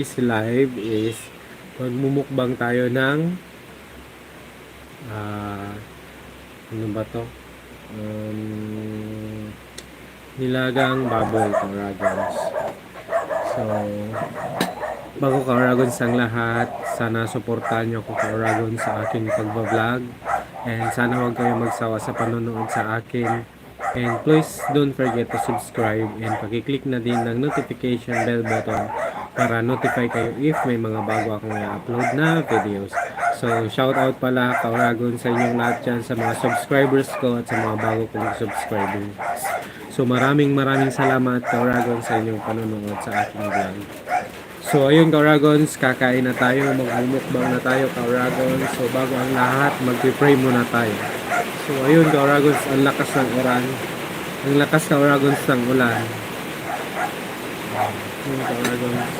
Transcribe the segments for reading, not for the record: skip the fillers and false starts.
This live is magmumukbang tayo ng ah, ano ba to? Nilagang baboy, Karagons. So, bago Karagons ang lahat, sana suportahan nyo ako Karagons sa aking pagbablog. And sana huwag kayo magsawa sa panonood sa akin. And please don't forget to subscribe and pakiclick na din ng notification bell button para notify kayo if may mga bago akong i-upload na videos. So, shout out pala Kauragon sa inyong lahat dyan, sa mga subscribers ko at sa mga bago kong subscribers. So, maraming salamat Kauragon sa inyong panonood sa aking vlog. So, ayun Kauragons, kakain na tayo, mag-mukbang na tayo Kauragons. So, bago ang lahat, mag-pray muna tayo. So, ayun Kauragons, ang lakas ng ulan. Ang lakas Kauragons ng ulan. Ayun Kauragons.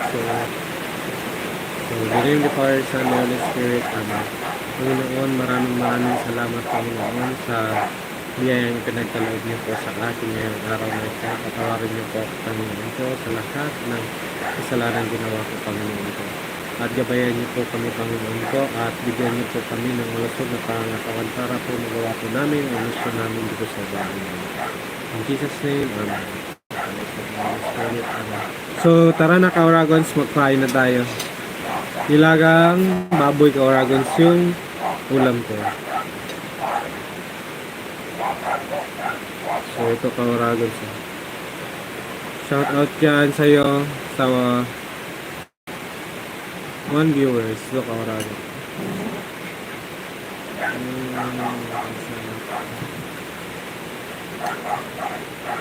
So, the name of the Father, Son, and Holy Spirit, Amen. Panginoon, maraming salamat Panginoon sa biyayang pinagkaloob niyo po sa akin ngayong araw na ito. Patawarin niyo po, Panginoon ko, sa lahat ng kasalanan ginawa ko, Panginoon ko. At gabayan niyo po kami, Panginoon ko, at bigyan niyo po kami ng malusog na pangangatawan para po magawa po namin ang gusto namin dito sa bahay namin. In Jesus' name, Amen. So, tara na Kauragons, magkain na tayo. Nilagang baboy Kauragons yung ulam ko. So, ito Kauragons. Shout out dyan sa'yo sa 1 viewers. Ito Kauragons.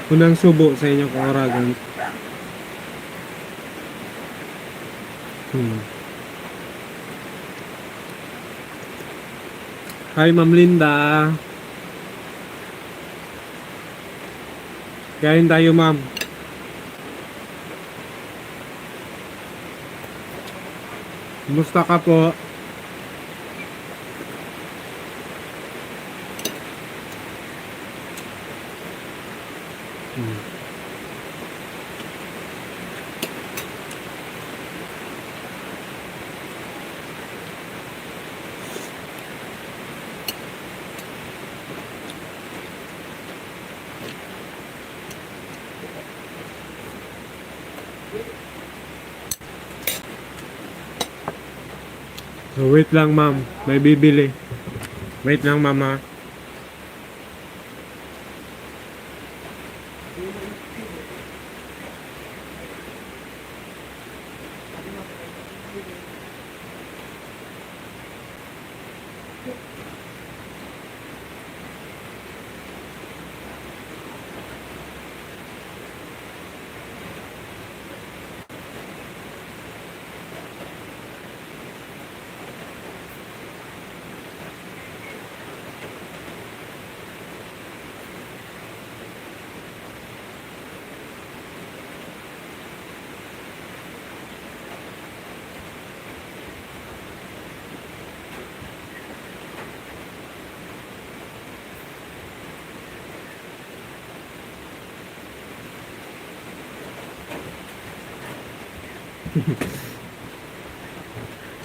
Unang subo sa inyo Kauragons. Hi Ma'am Linda. Kain tayo ma'am. Kumusta ka po? So wait lang ma'am, may bibili. Wait lang mama.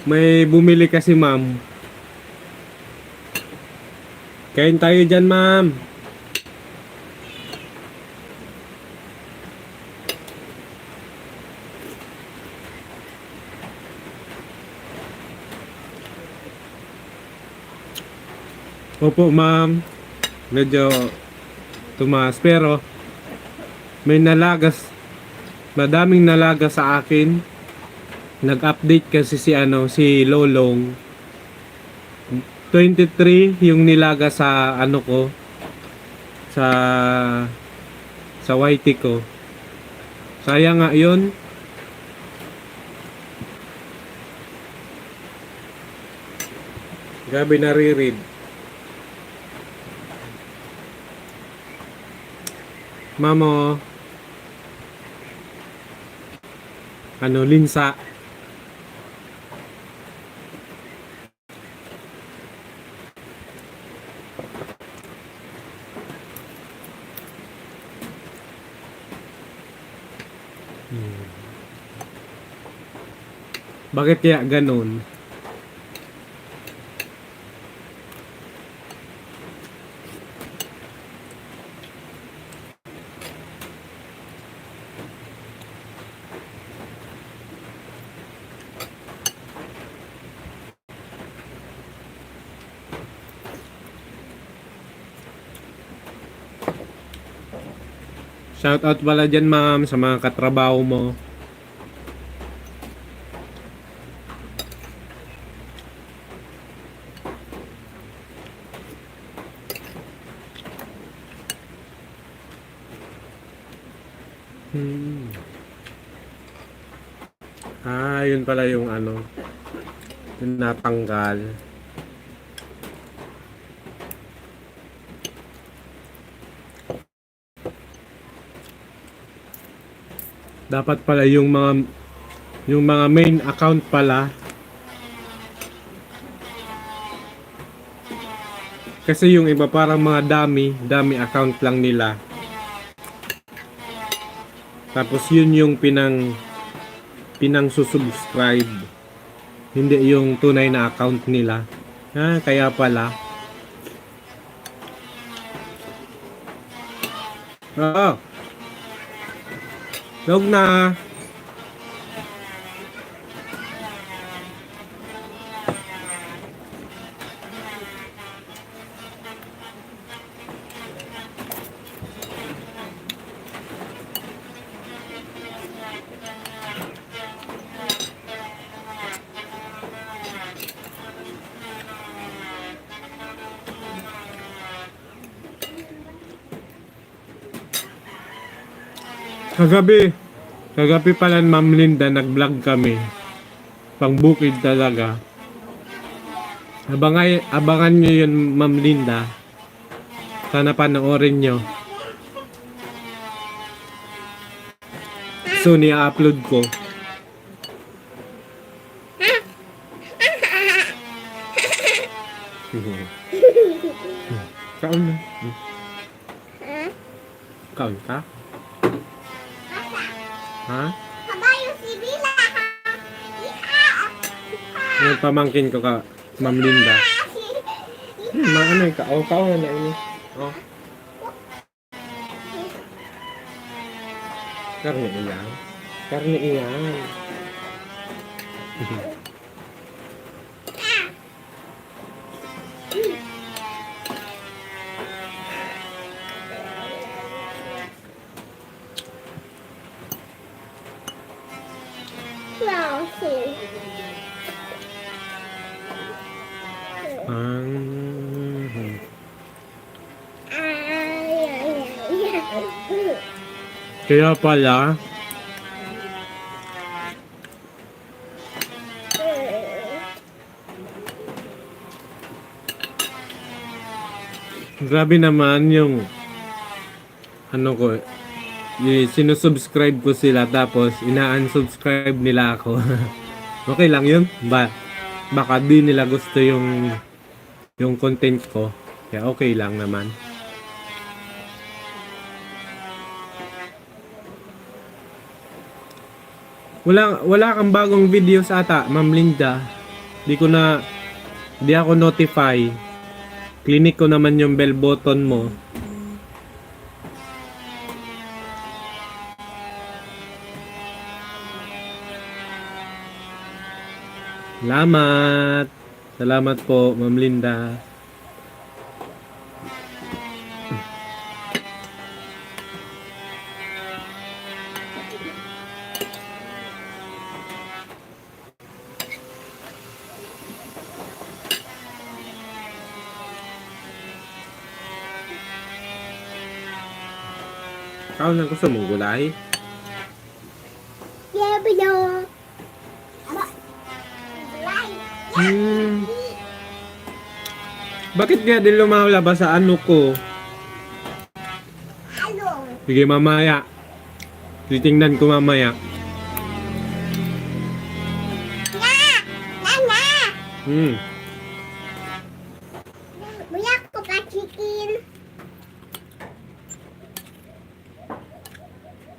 May bumili kasi ma'am. Kain tayo dyan ma'am. Opo ma'am. Medyo tumaas pero may nalagas. Madaming nalaga sa akin. Nag-update kasi si Lolong. 23 yung nilaga sa ko sa YT ko. Sayang nga 'yun. Gabi nare-read. Mamo. Linsa. Hmm. Bakit kaya ganun? Shoutout pala dyan ma'am sa mga katrabaho mo. Hmm. Yun pala yung ano, yung natanggal. Dapat pala yung mga main account pala. Kasi yung iba parang mga dami account lang nila. Tapos yun yung pinang susubscribe. Hindi yung tunay na account nila. Kaya pala. Oo. Log na. Kagabi pala Ma'am Linda nag-vlog kami. Pangbukid talaga. Abangan nyo yun Ma'am Linda. Sana panoorin nyo. Soon i-upload ko. Kaon na. Kaon ka? Ha? Kabayo si Bila. Yung pamangkin ko ka, Ma'am Linda. Maano yung kaon na ini. Oh. Karne iyan. Karne iyan. Kaya pala grabe naman yung ano ko, sinusubscribe ko sila tapos ina-unsubscribe nila ako. Okay lang yun. Baka di nila gusto yung content ko. Kaya okay lang naman. Wala kang bagong videos ata, Ma'am Linda. Di ako notify. Clinic ko naman yung bell button mo. Salamat. Salamat po, Ma'am Linda. Ikaw na gusto mong gulay? Yeah, pero... Bakit kaya din lumalabas sa ano ko? Ano? Sige, mamaya. Titingnan ko mamaya. Nana! Hmm. Buyak ko ka chicken.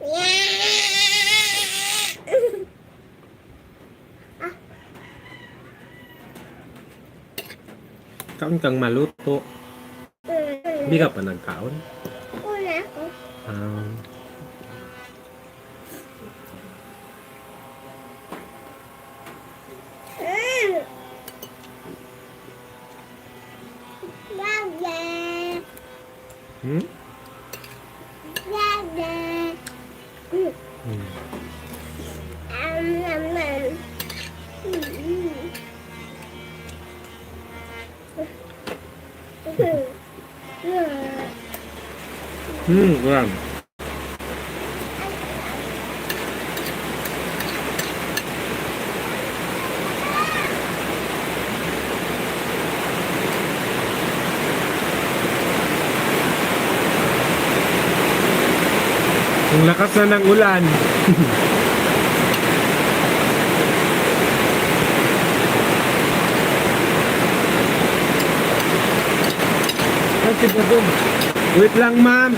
Yeah! Kaon kang maluto. Hindi ka pa nagkaon. Una ako. Um, Dada. hmm? Dada. Hmm. Naman. Gram. Ang lakas na ng ulan. Ay, sige po. Wait lang, ma'am.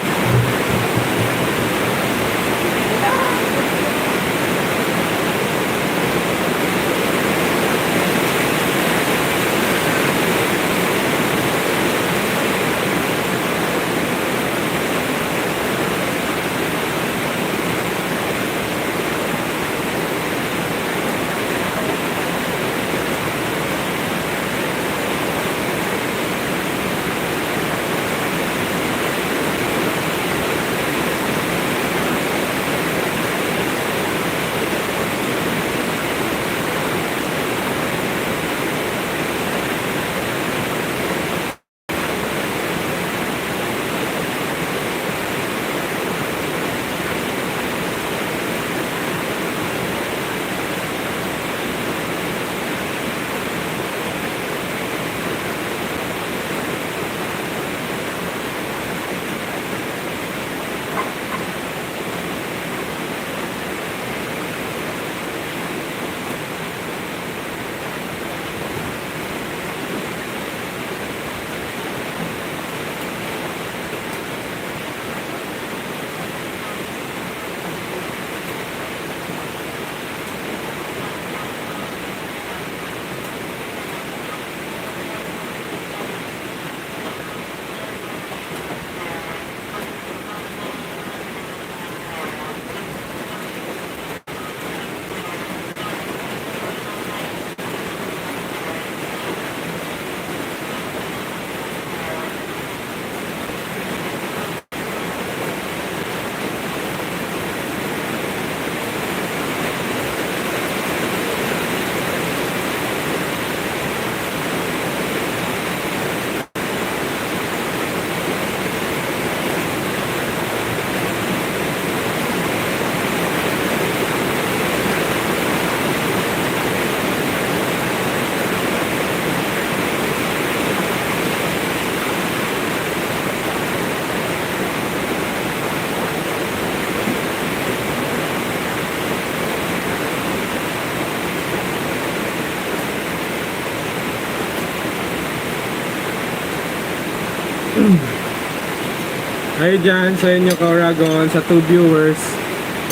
Hi dyan sa inyo ka-Oragon, sa 2 viewers.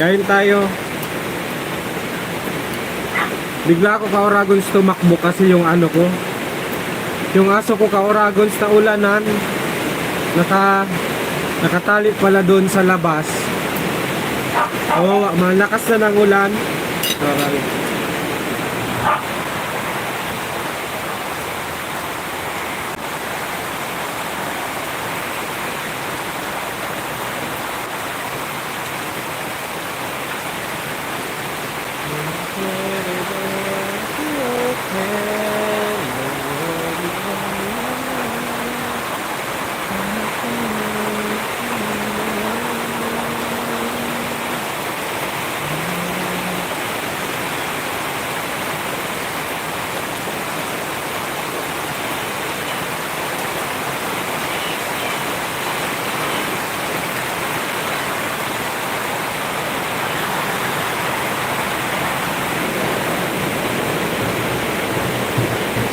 Kain tayo. Bigla ako ka-Oragons tumakbo kasi yung ano ko. Yung aso ko ka-Oragons na ulanan. Nakatali pala doon sa labas. Oo, malakas na ng ulan.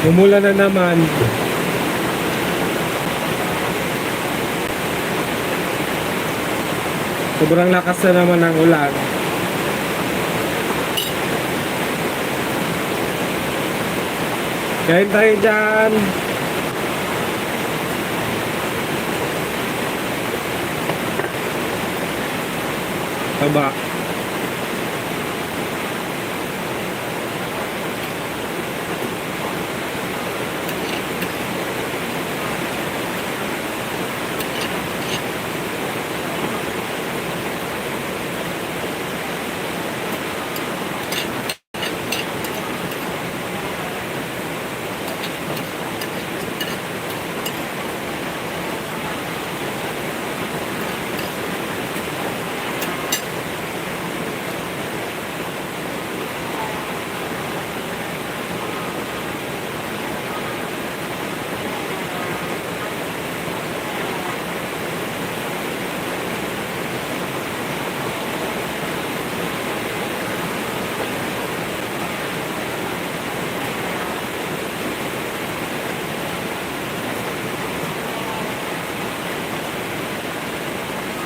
Umula na naman. Sobrang lakas na naman ng ulan. Kain tayo dyan. Taba.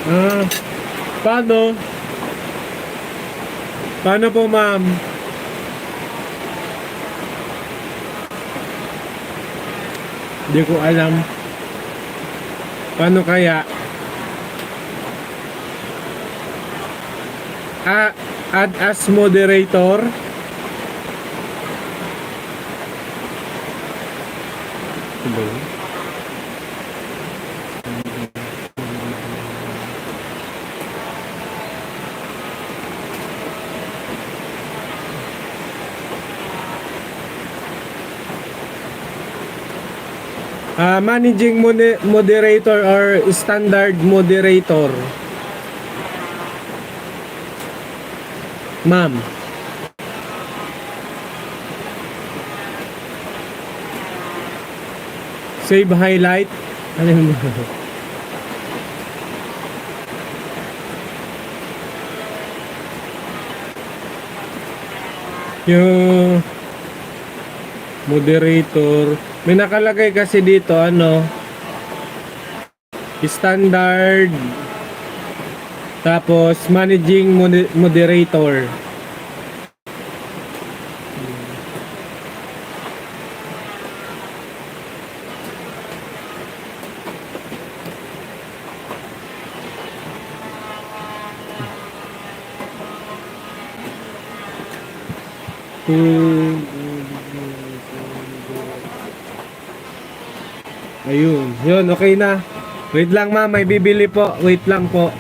Ah, paano? Paano po, ma'am? Hindi ko alam. Paano kaya? Add as moderator? Ano yun? Managing moderator or standard moderator. Ma'am. Save highlight. Ano yun? Yung moderator. May nakalagay kasi dito ano, standard, tapos managing moderator. Ayun, yun, okay na. Wait lang ma'am, may bibili po. Wait lang po.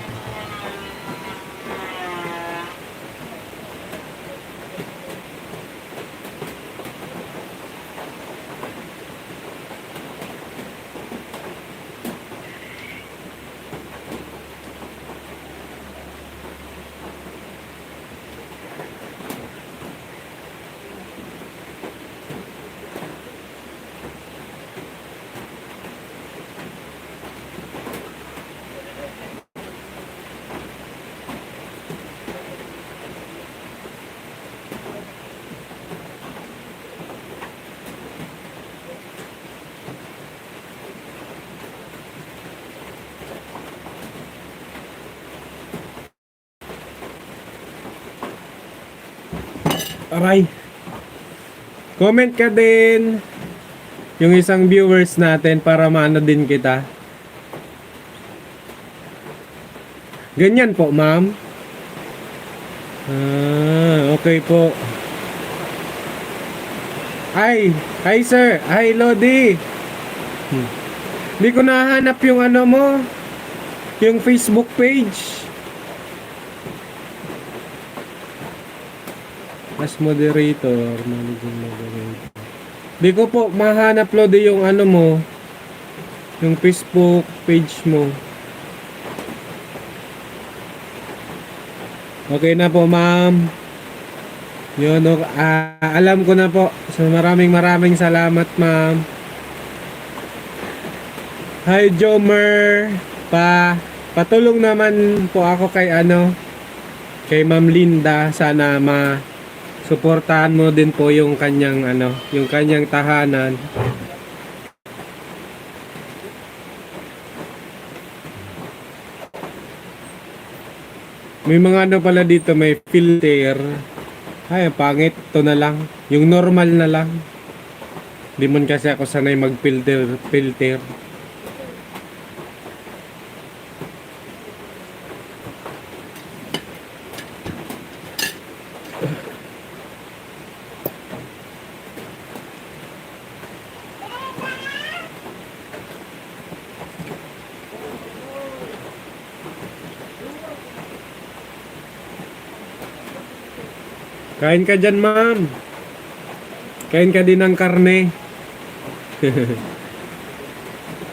Aray. Comment ka din yung isang viewers natin para maano din kita. Ganyan po, ma'am. Okay po. Hi sir. Hi Lodi. Hindi ko nahanap yung ano mo. Yung Facebook page. As moderator, managing moderator. Di ko po mahanap Lodi yung ano mo, yung Facebook page mo. Okay na po ma'am. Yun, alam ko na po. So maraming salamat ma'am. Hi Jomer. Patulong naman po ako kay kay Ma'am Linda. Sana suportahan mo din po yung kanyang yung kanyang tahanan. May mga pala dito, may filter. Ay, ang pangit. Ito na lang. Yung normal na lang. Di man kasi ako sanay mag-filter. Kain ka dyan, ma'am. Kain ka din ng karne.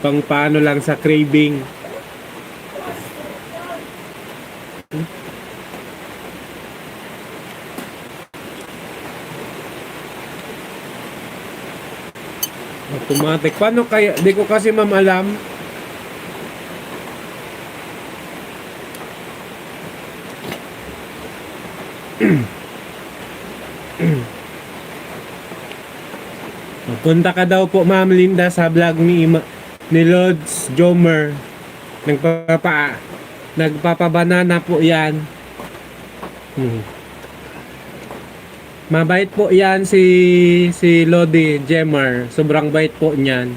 Pang paano lang sa craving. Automatic. Paano kaya? Di ko kasi ma'am alam. Punta ka daw po ma'am Linda sa vlog ni Lods Jomer. Nagpapabanana po yan. Mabait po yan si Lodi Jomer. Sobrang bait po niyan.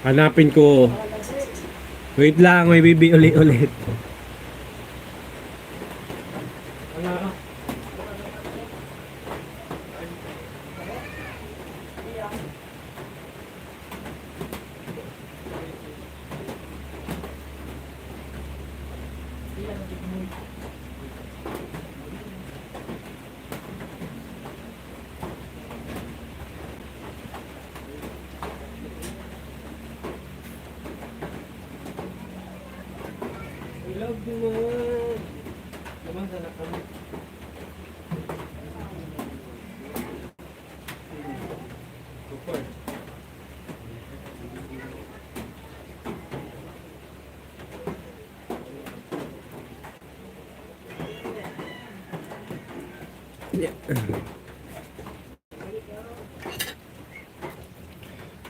Hanapin ko. Wait lang, may bibi ulit. Love you man. Naman sana kami. Super.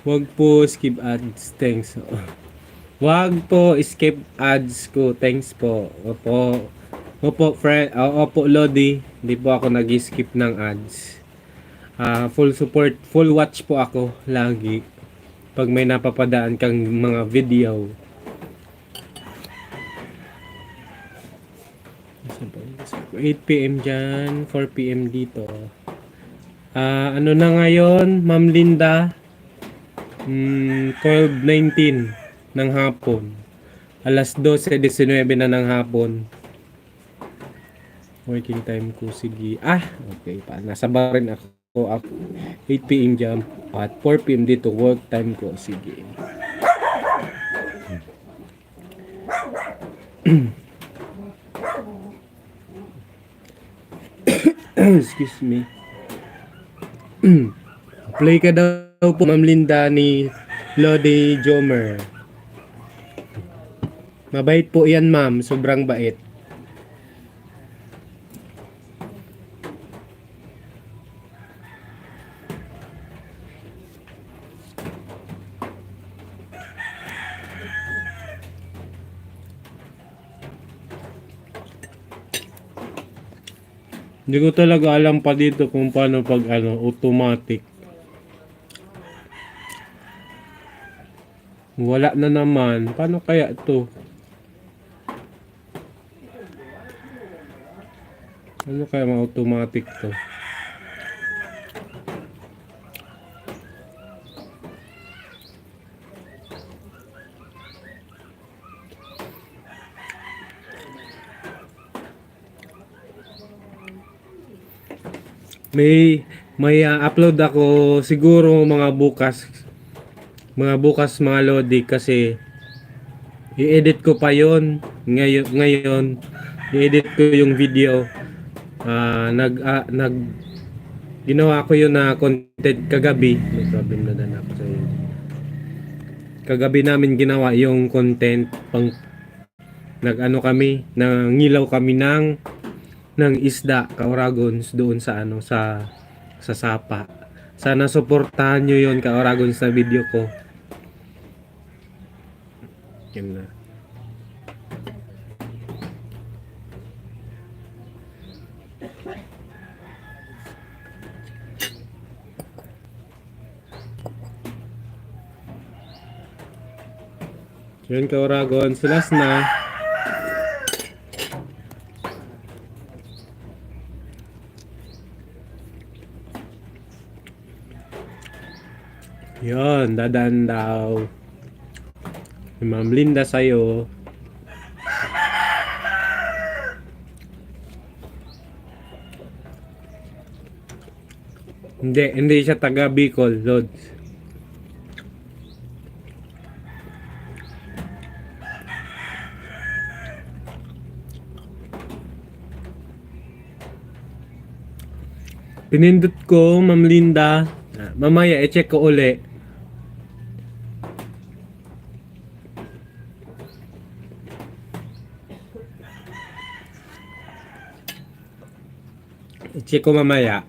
Wag po skip ads. Thanks. Wag po skip ads ko. Thanks po. Opo. Opo, friend. Opo, Lodi. Hindi po ako nag-skip ng ads. Full support, full watch po ako lagi. Pag may napapadaan kang mga video. 8 PM dyan, 4 PM dito. Ano na ngayon, Ma'am Linda? 12:19 ng hapon. Alas 12:19 na ng hapon. Working time ko, sige. Okay pa. Nasa bar rin ako. 8 PM jam. At 4 PM dito, work time ko, sige. Excuse me. Play ka daw po, Ma'am Linda, ni Lodi Jomer. Mabait po yan, ma'am. Sobrang bait. Hindi ko talaga alam pa dito kung paano pag automatic. Wala na naman. Paano kaya to? Ano kaya ma-automatic to? May upload ako siguro mga bukas mga Lodi kasi i-edit ko pa yon ngayon i-edit ko yung video. Ginawa ko yun na content kagabi. May problem na ako sa yun. Kagabi namin ginawa yung content pang kami, nangilaw kami ng isda, Ka-Oragons doon sa sa Sapa. Sana suportahan nyo yon, Ka-Oragons, sa video ko. Yan na. Yun ka Oragon, silas na. Yun, dadaan daw. Si Ma'am Linda sa'yo. Hindi siya taga Bicol, Lods. Pinindot ko, Ma'am Linda. Mamaya, i-check ko uli. I-check ko mamaya.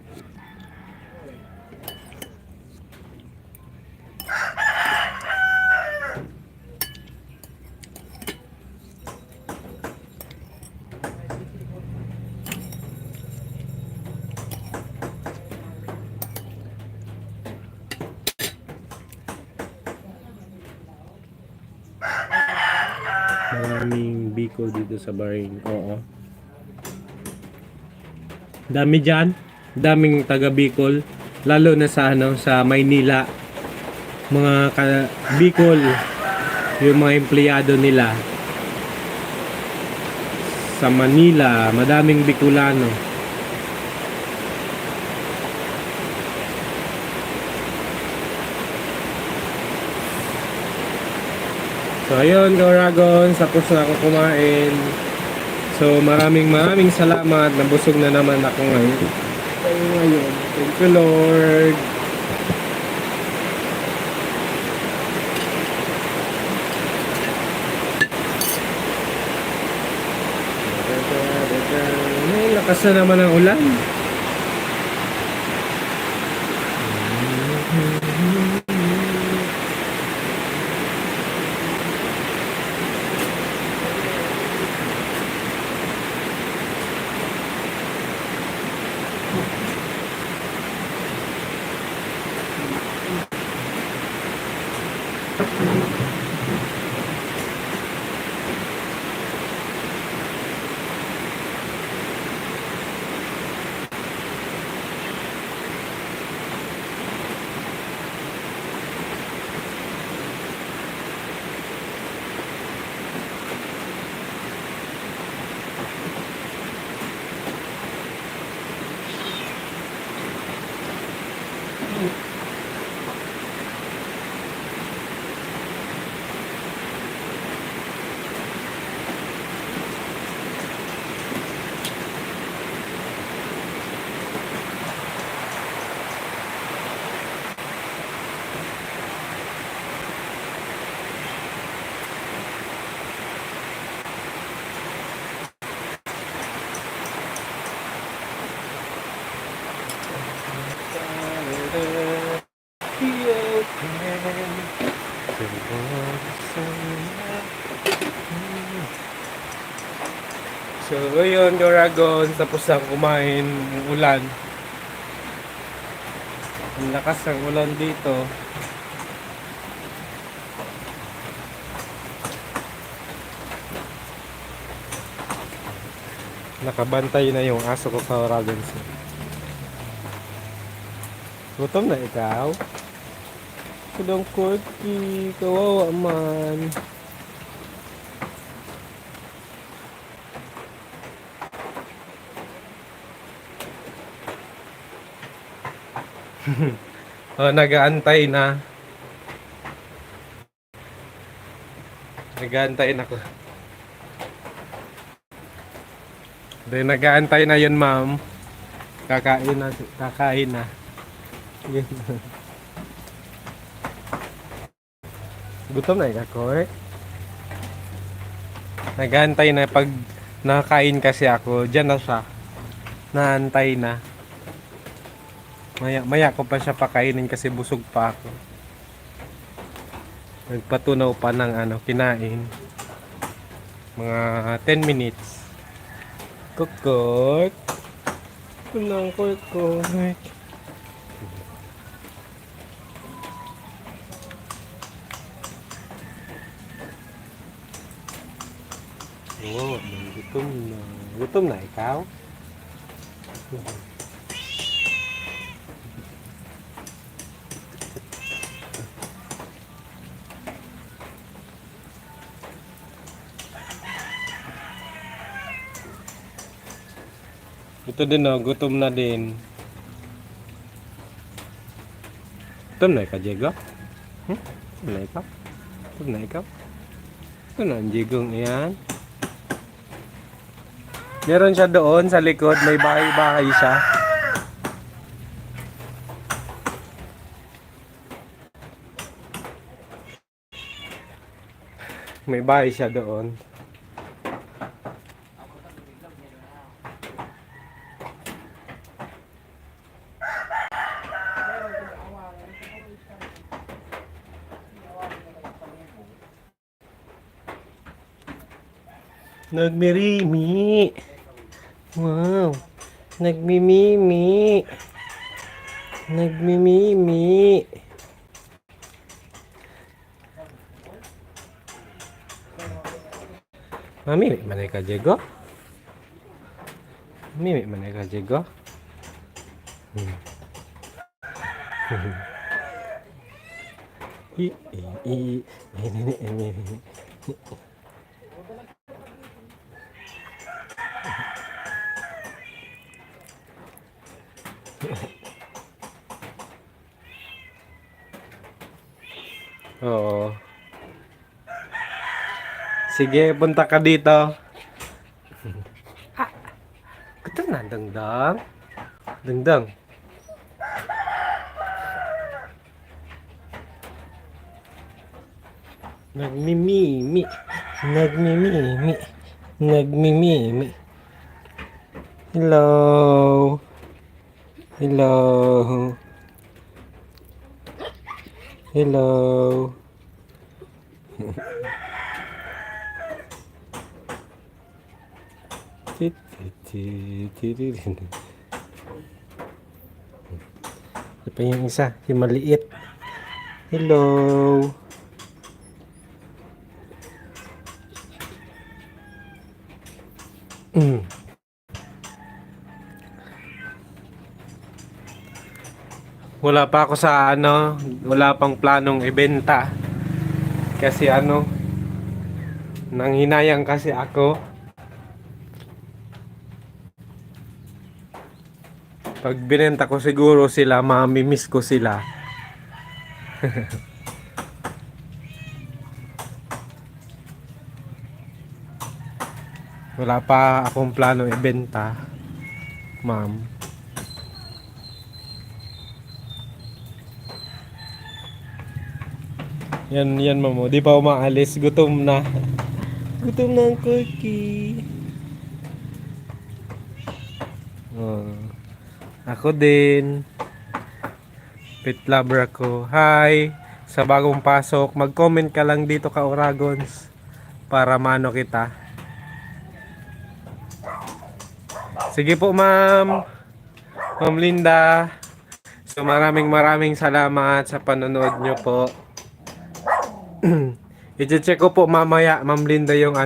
Maraming Bicol dito sa Bahrain. Oo. Dami dyan. Daming taga Bicol. Lalo na sa sa Maynila. Mga Bicol. Yung mga empleyado nila. Sa Manila, madaming Bicolano. So ayun, Oragon, tapos na ako kumain. So maraming salamat. Nabusog na naman ako ngayon. Thank you Lord. Ay, lakas na naman ang ulan. So, ayun, Oragon, tapos na kumain ng ulan. Ang lakas ng ulan dito. Nakabantay na yung aso ko sa Oragon. Gutom na ikaw? Kudong Corky, kawawa man. Oh, nag-aantay na. Nag-aantay na ko. Then nag-aantay na yun, ma'am. Kakain na, kakain na. Gutom na ako eh. Nag-aantay na pag nakakain kasi ako. Diyan na siya. Naantay na. Maya ko pa siya pakainin kasi busog pa ako. Nagpatunaw pa ng kinain. Mga 10 minutes. Kukot. Kulang kukot. Oo, gutom na. Gutom na ikaw? Ito din oh, gutom na din. Gutom na ka, Diego? Gutom na ikaw? Gutom na ikaw? Ito na ang Diegong iyan. Meron siya doon sa likod, may bahay-bahay siya. May bahay siya doon. Nagmirimi. Wow. Nagmimimi. Nagmimimi. Mamimi manay ka, Diego? Mamimi manay ka, Diego? I, i, i, Oo. Sige, punta ka dito. Gusto na, dangdang. Dangdang. Nagmimimi. Nagmimimi. Nagmimimi. Hello. Hello. Hello. Ito pa yung isa, yung maliit. Hello. Wala pa ako sa wala pang planong ibenta. Kasi nanghinayang kasi ako. Pag binenta ko siguro sila, mamimiss ko sila. Wala pa akong plano ibenta, ma'am. Yan mamo, di pa umaalis, gutom na. Gutom na ang cookie. Oh. Ako din. Pet lover ako. Hi! Sa bagong pasok, mag-comment ka lang dito ka Oragons para mano kita. Sige po ma'am. Ma'am Linda. So maraming salamat sa panonood nyo po. I-check ko po mamaya, Ma'am Linda, yung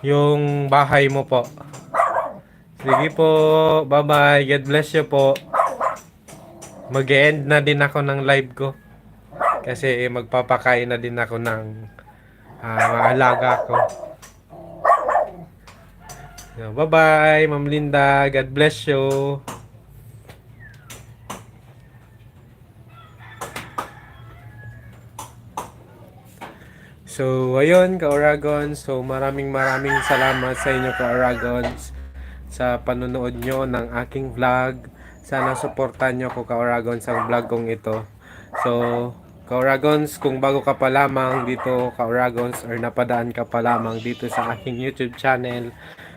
yung bahay mo po. Sige po, bye-bye. God bless you po. Mag-end na din ako ng live ko. Kasi magpapakain na din ako ng mga alaga ko. So, bye-bye, Ma'am Linda. God bless you. So, ayun, ka-Oragons. So, maraming salamat sa inyo, ka-Oragons, sa panonood nyo ng aking vlog. Sana supportan nyo ko, ka-Oragons, ang vlog kong ito. So, ka-Oragons, kung bago ka pa lamang dito, ka-Oragons, or napadaan ka pa lamang dito sa aking YouTube channel,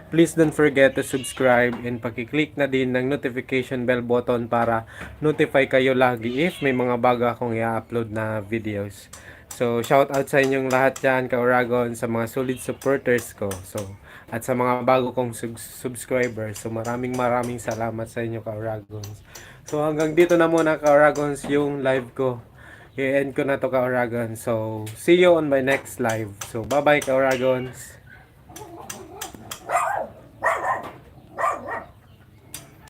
please don't forget to subscribe and pakiclick na din ng notification bell button para notify kayo lagi if may mga bago akong i-upload na videos. So, shout out sa inyong lahat dyan, ka-Oragon, sa mga solid supporters ko. So, at sa mga bago kong subscribers. So, maraming salamat sa inyo, ka-Oragons. So, hanggang dito na muna, ka-Oragons, yung live ko. I-end ko na to, ka-Oragons. So, see you on my next live. So, bye-bye, ka-Oragons.